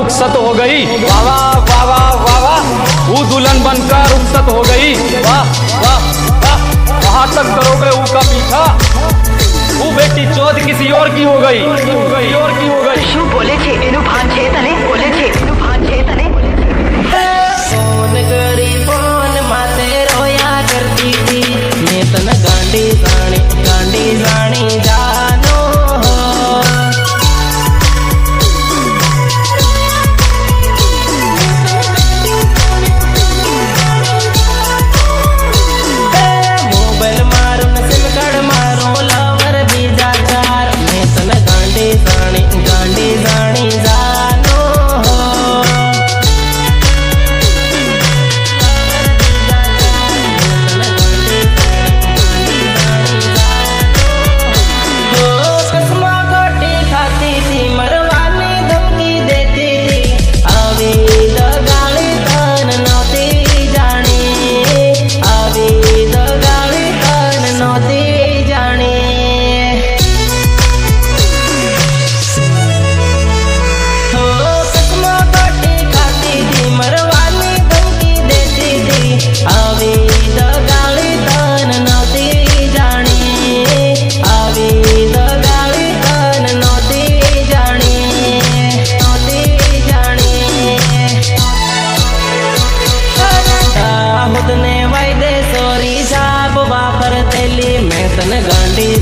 रुखसत हो गई। वाह वाह वाह वाह वाह वाह, वो दुल्हन बनकर रुखसत हो गई। वाह वाह वाह, वहां तक करोगे ऊ का पीछा, वो बेटी चौथ किसी और की हो गई, और की हो गई। શું બોલે છે એનું ભાન છે તને? બોલે છે એનું ભાન છે તને? ફોન કરી ફોન માતે રોયા કરતી હતી, મેં તને ગાંડી જાણી જાનો મોબાઈલ મારો ને સિમ કાર્ડ મારો લવર બીજા ચાર, મેં તને ગાંડી જાણી જાનો વાપરતેલી, મેં તને ગાંડી